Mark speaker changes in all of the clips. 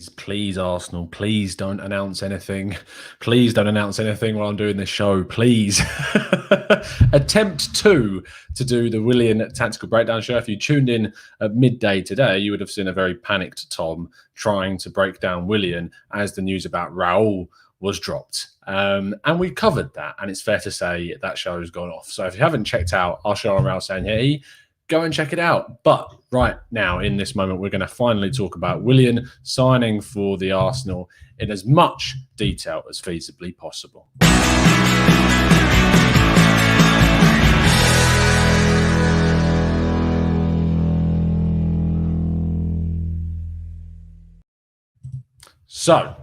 Speaker 1: please, Arsenal, please don't announce anything. Please don't announce anything while I'm doing this show, please. Attempt two to do the Willian Tactical Breakdown show. If you tuned in at midday today, you would have seen a very panicked Tom trying to break down Willian as the news about Raul was dropped. And we covered that, and it's fair to say that show has gone off. So if you haven't checked out our show on Raul Sanyehi, go and check it out. But right now, in this moment, we're going to finally talk about Willian signing for the Arsenal in as much detail as feasibly possible. So,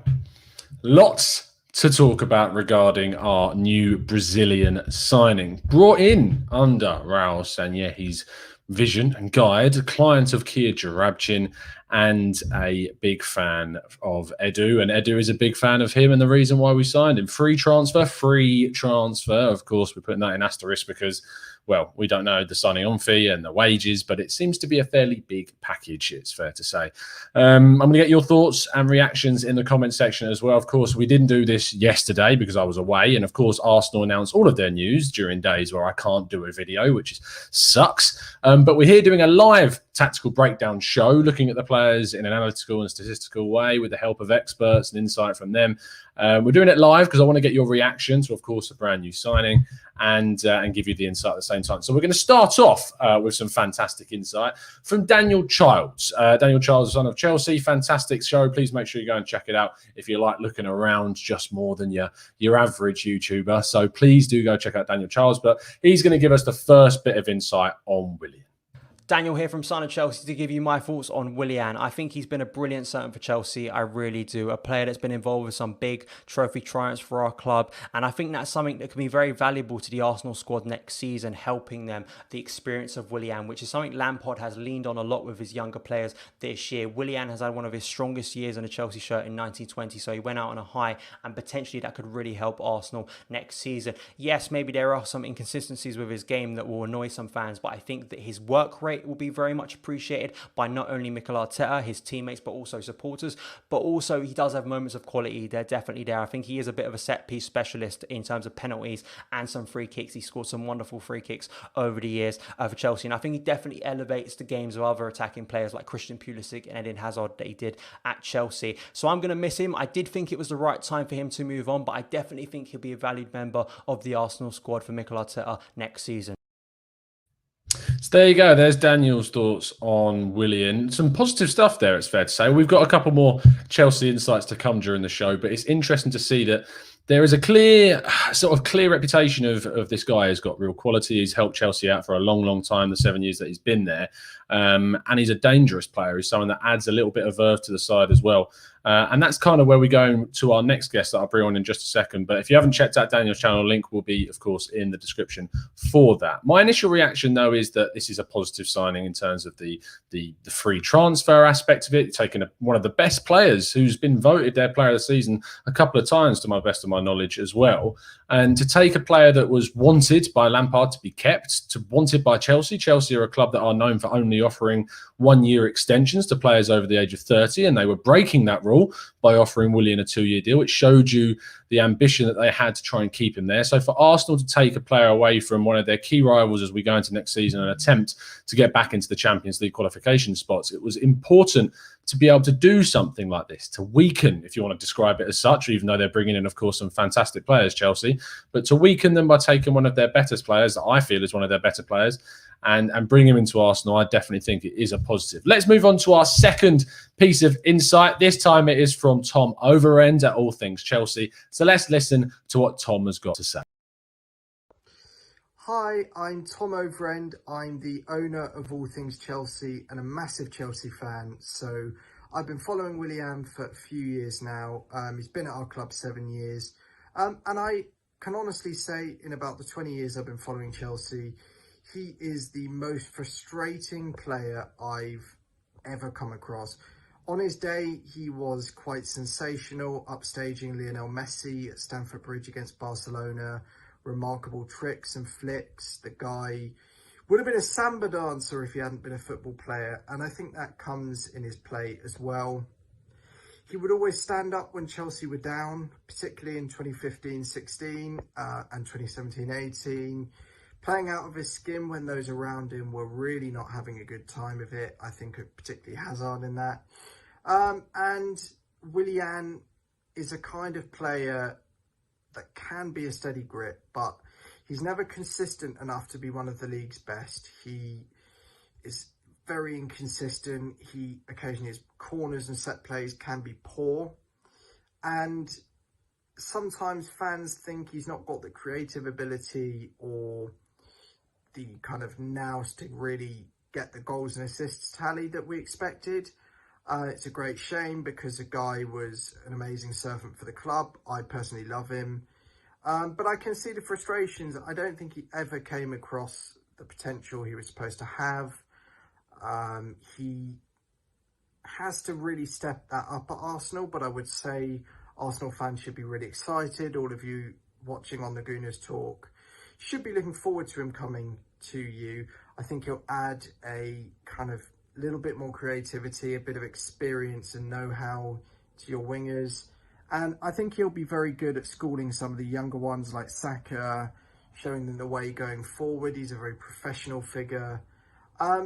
Speaker 1: lots to talk about regarding our new Brazilian signing. Brought in under Raul Sanyehi's vision and guide, a client of Kia Jarabchin and a big fan of Edu. And Edu is a big fan of him, and the reason why we signed him. Free transfer. Of course, we're putting that in asterisk because, well, we don't know the signing on fee and the wages, but it seems to be a fairly big package, it's fair to say. I'm going to get your thoughts and reactions in the comment section as well. Of course, we didn't do this yesterday because I was away. And of course, Arsenal announced all of their news during days where I can't do a video, which sucks. But we're here doing a live tactical breakdown show, looking at the players in an analytical and statistical way with the help of experts and insight from them. We're doing it live because I want to get your reaction to, of course, a brand new signing and give you the insight at the same time. So we're going to start off with some fantastic insight from Daniel Childs. Daniel Childs, son of Chelsea, fantastic show. Please make sure you go and check it out if you like looking around just more than your average YouTuber. So please do go check out Daniel Childs. But he's going to give us the first bit of insight on Willian.
Speaker 2: Daniel here from Son of Chelsea to give you my thoughts on Willian. I think he's been a brilliant signing for Chelsea. I really do. A player that's been involved with some big trophy triumphs for our club. And I think that's something that can be very valuable to the Arsenal squad next season, helping them the experience of Willian, which is something Lampard has leaned on a lot with his younger players this year. Willian has had one of his strongest years in a Chelsea shirt in 1920, so he went out on a high, and potentially that could really help Arsenal next season. Yes, maybe there are some inconsistencies with his game that will annoy some fans, but I think that his work rate will be very much appreciated by not only Mikel Arteta, his teammates, but also supporters. But also he does have moments of quality. They're definitely there. I think he is a bit of a set piece specialist in terms of penalties and some free kicks. He scored some wonderful free kicks over the years for Chelsea, and I think he definitely elevates the games of other attacking players like Christian Pulisic and Eden Hazard that he did at Chelsea. So I'm going to miss him. I did think it was the right time for him to move on, but I definitely think he'll be a valued member of the Arsenal squad for Mikel Arteta next season.
Speaker 1: So there you go. There's Daniel's thoughts on Willian. Some positive stuff there, it's fair to say. We've got a couple more Chelsea insights to come during the show, but it's interesting to see that there is a clear reputation of this guy who's got real quality. He's helped Chelsea out for a long, long time, the 7 years that he's been there. And he's a dangerous player. He's someone that adds a little bit of verve to the side as well. And that's kind of where we're going to our next guest that I'll bring on in just a second. But if you haven't checked out Daniel's channel, link will be, of course, in the description for that. My initial reaction, though, is that this is a positive signing in terms of the free transfer aspect of it, taking one of the best players who's been voted their player of the season a couple of times, to my best of my knowledge as well. And to take a player that was wanted by Lampard to be kept, to wanted by Chelsea. Chelsea are a club that are known for only offering 1-year extensions to players over the age of 30, and they were breaking that rule by offering Willian a 2-year deal. It showed you the ambition that they had to try and keep him there. So for Arsenal to take a player away from one of their key rivals as we go into next season and attempt to get back into the Champions League qualification spots, it was important to be able to do something like this, to weaken, if you want to describe it as such, even though they're bringing in, of course, some fantastic players, Chelsea, but to weaken them by taking one of their better players, that I feel is one of their better players, and bring him into Arsenal. I definitely think it is a positive. Let's move on to our second piece of insight. This time it is from Tom Overend at All Things Chelsea. So let's listen to what Tom has got to say.
Speaker 3: Hi, I'm Tom Overend. I'm the owner of All Things Chelsea and a massive Chelsea fan. So I've been following Willian for a few years now. He's been at our club 7 years. And I can honestly say in about the 20 years I've been following Chelsea, he is the most frustrating player I've ever come across. On his day, he was quite sensational, upstaging Lionel Messi at Stamford Bridge against Barcelona. Remarkable tricks and flicks. The guy would have been a samba dancer if he hadn't been a football player, and I think that comes in his play as well. He would always stand up when Chelsea were down, particularly in 2015-16 and 2017-18. Playing out of his skin when those around him were really not having a good time of it. I think particularly Hazard in that. And Willian is a kind of player that can be a steady grit, but he's never consistent enough to be one of the league's best. He is very inconsistent. He occasionally, his corners and set plays can be poor. And sometimes fans think he's not got the creative ability or the kind of nous to really get the goals and assists tally that we expected. It's a great shame because the guy was an amazing servant for the club. I personally love him. But I can see the frustrations. I don't think he ever came across the potential he was supposed to have. He has to really step that up at Arsenal, but I would say Arsenal fans should be really excited. All of you watching on the Gooners Talk should be looking forward to him coming to you. I think he'll add a kind of little bit more creativity, a bit of experience and know-how to your wingers. And I think he'll be very good at schooling some of the younger ones like Saka, showing them the way going forward. He's a very professional figure.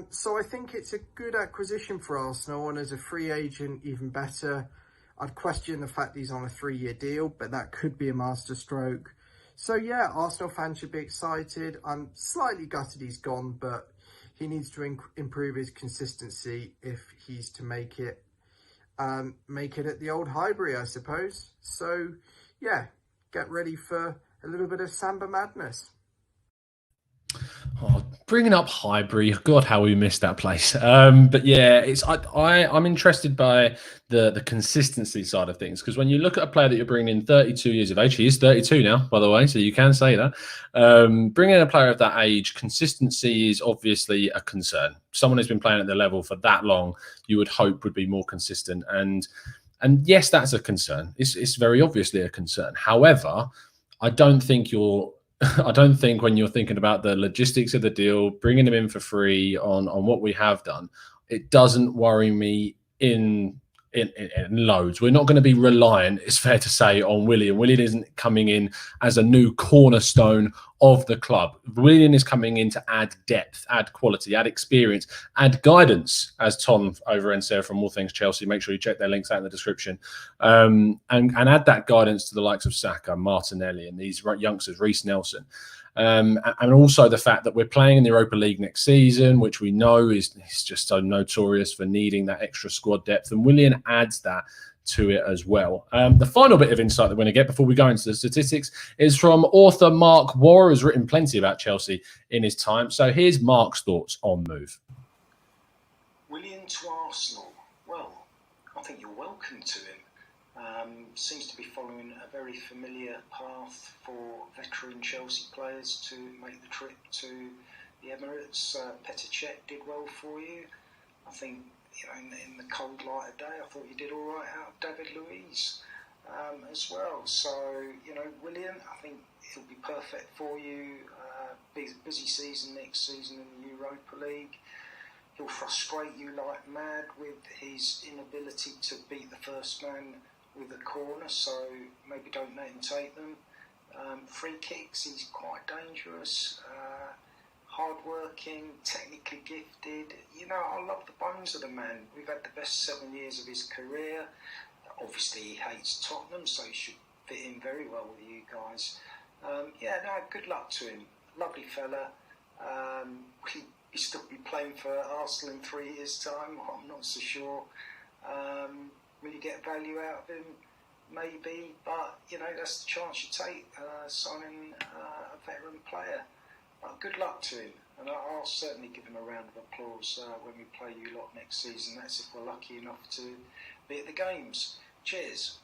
Speaker 3: So I think it's a good acquisition for Arsenal, and as a free agent, even better. I'd question the fact he's on a 3-year deal, but that could be a masterstroke. So yeah, Arsenal fans should be excited. I'm slightly gutted he's gone, but he needs to improve his consistency if he's to make it at the old Highbury, I suppose. So yeah, get ready for a little bit of Samba madness.
Speaker 1: Oh, bringing up Highbury, God, how we missed that place. But yeah, I'm interested by the consistency side of things, because when you look at a player that you're bringing in 32 years of age, he is 32 now, by the way, so you can say that. Bringing in a player of that age, consistency is obviously a concern. Someone who's been playing at the level for that long, you would hope would be more consistent. And yes, that's a concern. It's very obviously a concern. However, I don't think when you're thinking about the logistics of the deal, bringing him in for free on what we have done, it doesn't worry me in loads. We're not going to be reliant, it's fair to say, on Willian. Willian isn't coming in as a new cornerstone of the club. Willian is coming in to add depth, add quality, add experience, add guidance, as Tom over and Sarah from All Things Chelsea. Make sure you check their links out in the description. And add that guidance to the likes of Saka, Martinelli, and these youngsters, Reece Nelson. And also the fact that we're playing in the Europa League next season, which we know is just so notorious for needing that extra squad depth. And Willian adds that to it as well. The final bit of insight that we're going to get before we go into the statistics is from author Mark Worral, who's written plenty about Chelsea in his time. So here's Mark's thoughts on move.
Speaker 4: Willian to Arsenal. Well, I think you're welcome to him. Seems to be following a very familiar path for veteran Chelsea players to make the trip to the Emirates. Petr Cech did well for you. I think, in the cold light of day, I thought you did all right out of David Luiz as well. So, Willian, I think he'll be perfect for you. Busy season next season in the Europa League. He'll frustrate you like mad with his inability to beat the first man with a corner, so maybe don't let him take them. Free kicks, he's quite dangerous, hard-working, technically gifted. I love the bones of the man. We've had the best 7 years of his career. Obviously, he hates Tottenham, so he should fit in very well with you guys. Good luck to him. Lovely fella. Will he still be playing for Arsenal in 3 years' time? I'm not so sure. Will you get value out of him? Maybe, but that's the chance you take, signing a veteran player. But good luck to him, and I'll certainly give him a round of applause when we play you lot next season. That's if we're lucky enough to be at the games. Cheers.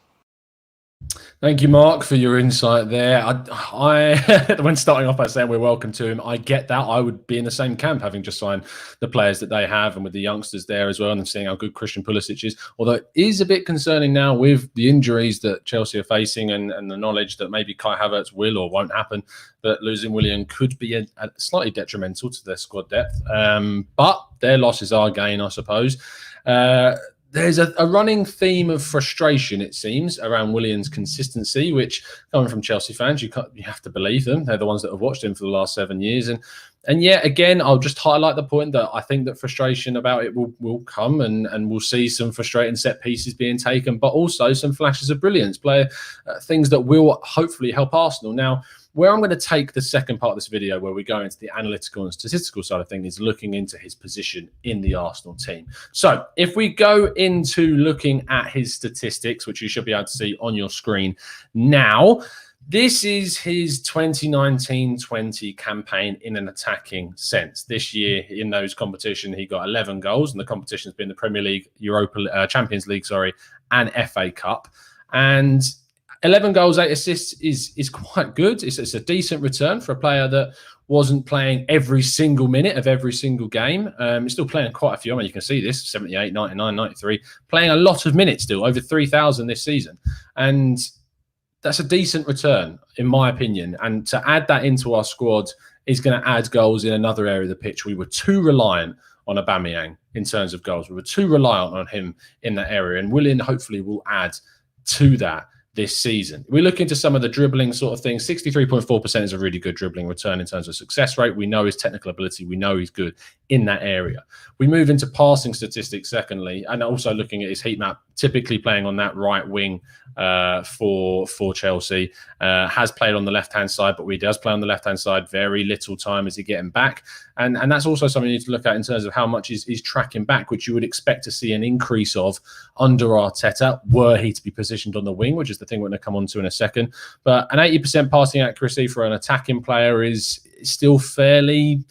Speaker 1: Thank you, Mark, for your insight there. I when starting off by saying we're welcome to him, I get that. I would be in the same camp, having just signed the players that they have and with the youngsters there as well, and seeing how good Christian Pulisic is. Although it is a bit concerning now with the injuries that Chelsea are facing and the knowledge that maybe Kai Havertz will or won't happen, that losing Willian could be slightly detrimental to their squad depth. But their losses are gain, I suppose. there's a running theme of frustration, it seems, around Willian's consistency, which, coming from Chelsea fans, you have to believe them. They're the ones that have watched him for the last 7 years. And yet again, I'll just highlight the point that I think that frustration about it will come, and we'll see some frustrating set pieces being taken, but also some flashes of brilliance, things that will hopefully help Arsenal. Now, where I'm going to take the second part of this video, where we go into the analytical and statistical side of things, is looking into his position in the Arsenal team. So if we go into looking at his statistics, which you should be able to see on your screen now, this is his 2019-20 campaign in an attacking sense. This year in those competitions, he got 11 goals, and the competition has been the Premier League, Champions League, and FA Cup. And 11 goals, 8 assists is quite good. It's a decent return for a player that wasn't playing every single minute of every single game. He's still playing quite a few. I mean, you can see this, 78, 99, 93, playing a lot of minutes still, over 3,000 this season. And that's a decent return, in my opinion. And to add that into our squad is going to add goals in another area of the pitch. We were too reliant on Aubameyang in terms of goals. We were too reliant on him in that area. And Willian hopefully will add to that this season. We look into some of the dribbling sort of things. 63.4% is a really good dribbling return in terms of success rate. We know his technical ability. We know he's good in that area. We move into passing statistics secondly, and also looking at his heat map, typically playing on that right wing for Chelsea. Has played on the left-hand side, but he does play on the left-hand side. Very little time is he getting back. And that's also something you need to look at in terms of how much he's tracking back, which you would expect to see an increase of under Arteta, were he to be positioned on the wing, which is the thing we're going to come on to in a second. But an 80% passing accuracy for an attacking player is still fairly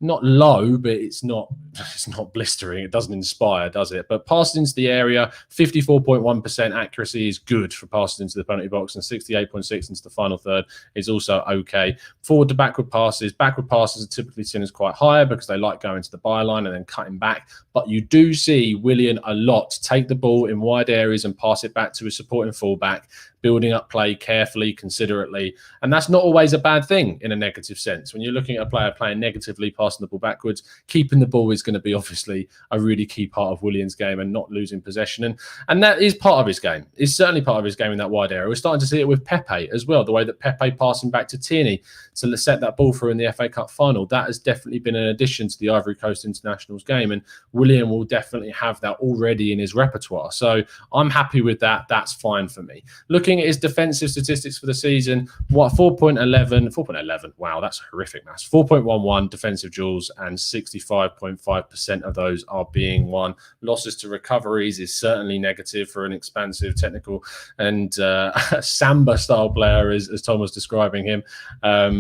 Speaker 1: not low, but it's not blistering. It doesn't inspire, does it? But passes into the area, 54.1% accuracy is good for passes into the penalty box, and 68.6 into the final third is also okay. Forward to backward passes are typically seen as quite higher because they like going to the byline and then cutting back. But you do see Willian a lot take the ball in wide areas and pass it back to a supporting fullback, building up play carefully, considerately. And that's not always a bad thing in a negative sense. When you're looking at a player playing negatively, passing the ball backwards, keeping the ball is going to be obviously a really key part of Willian's game, and not losing possession. And that is part of his game. It's certainly part of his game in that wide area. We're starting to see it with Pepe as well, the way that Pepe passing back to Tierney to set that ball through in the FA Cup final. That has definitely been an addition to the Ivory Coast Internationals game, and Willian will definitely have that already in his repertoire. So I'm happy with that. That's fine for me. Looking at his defensive statistics for the season, 4.11, wow, that's horrific maths. 4.11 defensive duels, and 65.5% of those are being won. Losses to recoveries is certainly negative for an expansive, technical, and Samba-style player, as Tom was describing him,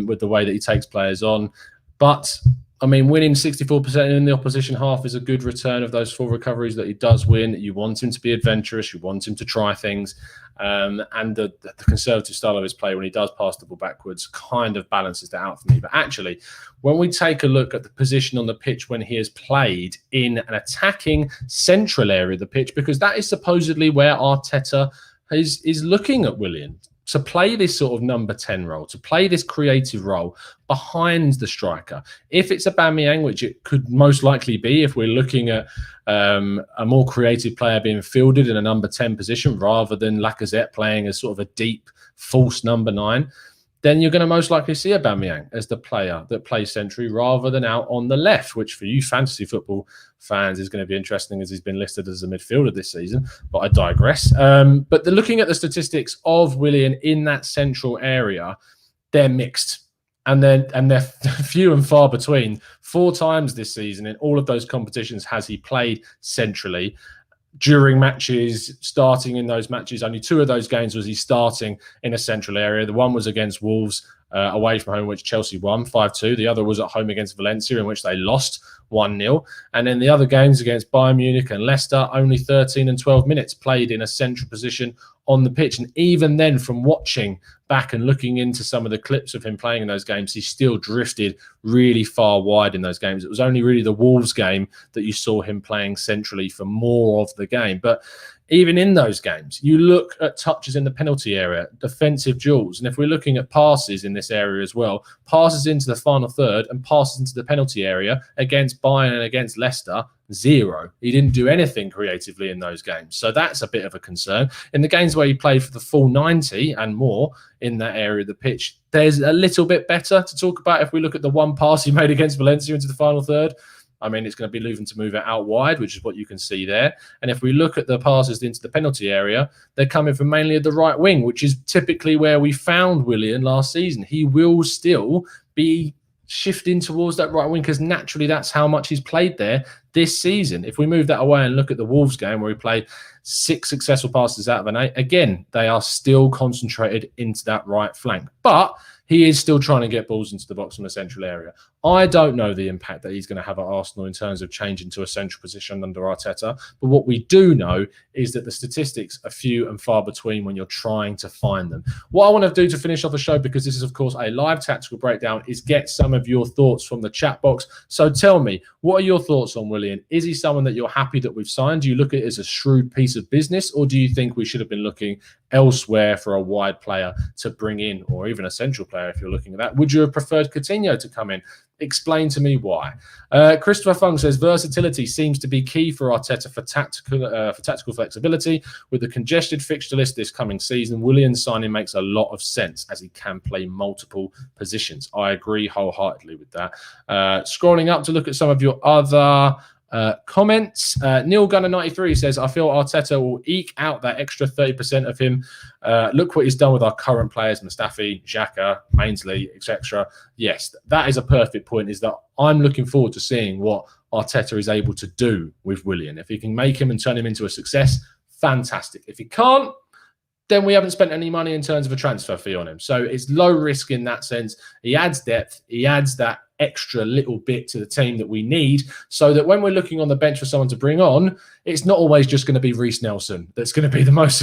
Speaker 1: with the way that he takes players on. But I mean, winning 64% in the opposition half is a good return of those 4 recoveries that he does win. You want him to be adventurous. You want him to try things. And the conservative style of his play, when he does pass the ball backwards, kind of balances that out for me. But actually, when we take a look at the position on the pitch when he has played in an attacking central area of the pitch, because that is supposedly where Arteta is looking at Willian, to play this sort of number 10 role, to play this creative role behind the striker. If it's Aubameyang, which it could most likely be if we're looking at a more creative player being fielded in a number 10 position rather than Lacazette playing as sort of a deep, false number 9, then you're going to most likely see Aubameyang as the player that plays centrally rather than out on the left, which for you fantasy football fans is going to be interesting, as he's been listed as a midfielder this season. But I digress. But looking at the statistics of Willian in that central area, they're mixed. And they're few and far between. 4 times this season in all of those competitions has he played centrally. During matches, starting in those matches, only 2 of those games was he starting in a central area. The one was against Wolves away from home, which Chelsea won 5-2. The other was at home against Valencia, in which they lost 1-0. And then the other games against Bayern Munich and Leicester, only 13 and 12 minutes played in a central position on the pitch. And even then, from watching back and looking into some of the clips of him playing in those games, he still drifted really far wide in those games. It was only really the Wolves game that you saw him playing centrally for more of the game. But even in those games, you look at touches in the penalty area, defensive duels. And if we're looking at passes in this area as well, passes into the final third and passes into the penalty area against Bayern and against Leicester, Zero. He didn't do anything creatively in those games. So that's a bit of a concern. In the games where he played for the full 90 and more in that area of the pitch, there's a little bit better to talk about. If we look at the one pass he made against Valencia into the final third, I mean, it's going to be looking to move it out wide, which is what you can see there. And if we look at the passes into the penalty area, they're coming from mainly at the right wing, which is typically where we found Willian last season. He will still be shifting towards that right wing because naturally that's how much he's played there this season. If we move that away and look at the Wolves game where he played 6 successful passes out of an 8, again, they are still concentrated into that right flank. But he is still trying to get balls into the box from the central area. I don't know the impact that he's going to have at Arsenal in terms of changing to a central position under Arteta. But what we do know is that the statistics are few and far between when you're trying to find them. What I want to do to finish off the show, because this is, of course, a live tactical breakdown, is get some of your thoughts from the chat box. So tell me, what are your thoughts on Willian? Is he someone that you're happy that we've signed? Do you look at it as a shrewd piece of business, or do you think we should have been looking elsewhere for a wide player to bring in, or even a central player if you're looking at that? Would you have preferred Coutinho to come in? Explain to me why. Christopher Fung says versatility seems to be key for Arteta for tactical flexibility. With the congested fixture list this coming season, Willian's signing makes a lot of sense as he can play multiple positions. I agree wholeheartedly with that. Scrolling up to look at some of your other comments. Neil Gunner 93 says, I feel Arteta will eke out that extra 30% of him. Look what he's done with our current players, Mustafi, Xhaka, Mainsley, etc. Yes, that is a perfect point, is that I'm looking forward to seeing what Arteta is able to do with Willian. If he can make him and turn him into a success, fantastic. If he can't, then we haven't spent any money in terms of a transfer fee on him. So it's low risk in that sense. He adds depth. He adds that extra little bit to the team that we need, so that when we're looking on the bench for someone to bring on, it's not always just going to be Reece Nelson that's going to be the most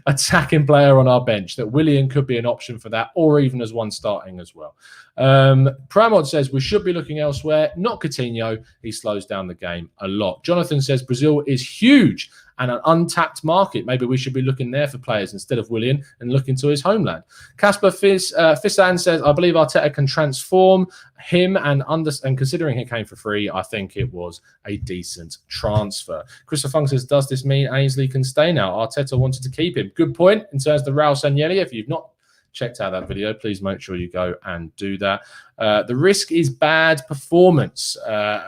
Speaker 1: attacking player on our bench. That Willian could be an option for that, or even as one starting as well. Pramod says we should be looking elsewhere, not Coutinho. He slows down the game a lot. Jonathan says Brazil is huge and an untapped market. Maybe we should be looking there for players instead of Willian and looking to his homeland. Casper Fissan says, I believe Arteta can transform him, and considering he came for free, I think it was a decent transfer. Christopher Fung says, does this mean Ainsley can stay now? Arteta wanted to keep him. Good point in terms of the Raul Sanllehi. If you've not checked out that video, please make sure you go and do that. The risk is bad performance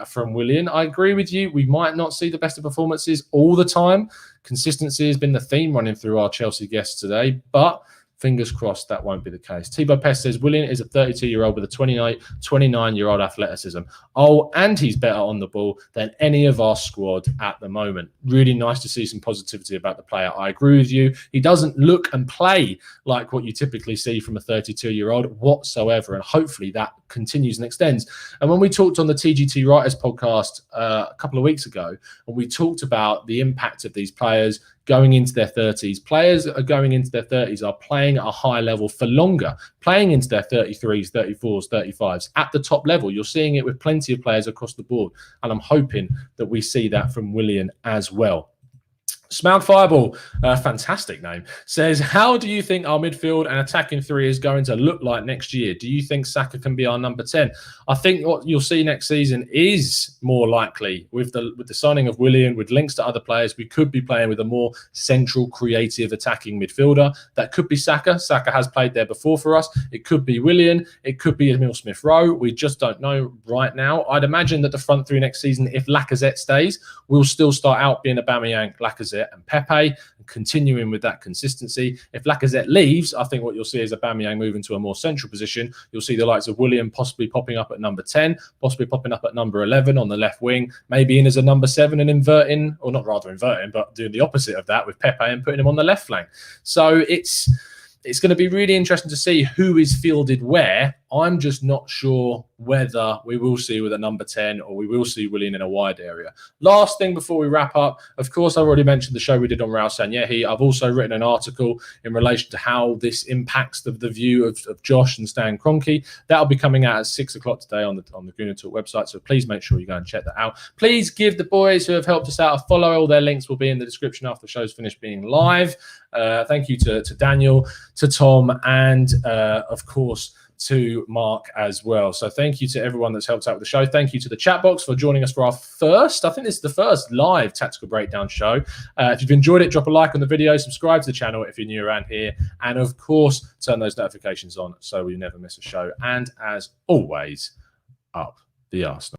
Speaker 1: from Willian. I agree with you. We might not see the best of performances all the time. Consistency has been the theme running through our Chelsea guests today, but fingers crossed that won't be the case. Thibaut Pest says, Willian is a 32-year-old with a 29-year-old athleticism. Oh, and he's better on the ball than any of our squad at the moment. Really nice to see some positivity about the player. I agree with you. He doesn't look and play like what you typically see from a 32-year-old whatsoever, and hopefully that continues and extends. And when we talked on the TGT Writers podcast a couple of weeks ago, and we talked about the impact of these players going into their 30s. Players that are going into their 30s are playing at a high level for longer, playing into their 33s, 34s, 35s at the top level. You're seeing it with plenty of players across the board, and I'm hoping that we see that from Willian as well. Smout Fireball, fantastic name, says, how do you think our midfield and attacking three is going to look like next year? Do you think Saka can be our number 10? I think what you'll see next season is more likely with the signing of Willian, with links to other players, we could be playing with a more central, creative, attacking midfielder. That could be Saka. Saka has played there before for us. It could be Willian. It could be Emile Smith-Rowe. We just don't know right now. I'd imagine that the front three next season, if Lacazette stays, we'll still start out being Aubameyang, Lacazette and Pepe, and continuing with that consistency. If Lacazette leaves, I think what you'll see is Aubameyang moving to a more central position. You'll see the likes of Willian possibly popping up at number 10, possibly popping up at number 11 on the left wing, maybe in as a number 7 and inverting, or not rather inverting, but doing the opposite of that with Pepe and putting him on the left flank. So it's going to be really interesting to see who is fielded where. I'm just not sure whether we will see with a number 10 or we will see Willian in a wide area. Last thing before we wrap up, of course, I've already mentioned the show we did on Raul Sanllehi. I've also written an article in relation to how this impacts the view of Josh and Stan Kroenke. That'll be coming out at 6 o'clock today on the Gooner Talk website, so please make sure you go and check that out. Please give the boys who have helped us out a follow. All their links will be in the description after the show's finished being live. Thank you to Daniel, to Tom, and of course, to Mark as well. So thank you to everyone that's helped out with the show. Thank you to the chat box for joining us for our first, I think this is the first live Tactical Breakdown show. If you've enjoyed it, drop a like on the video, subscribe to the channel if you're new around here, and of course, turn those notifications on so you never miss a show. And as always, up the Arsenal.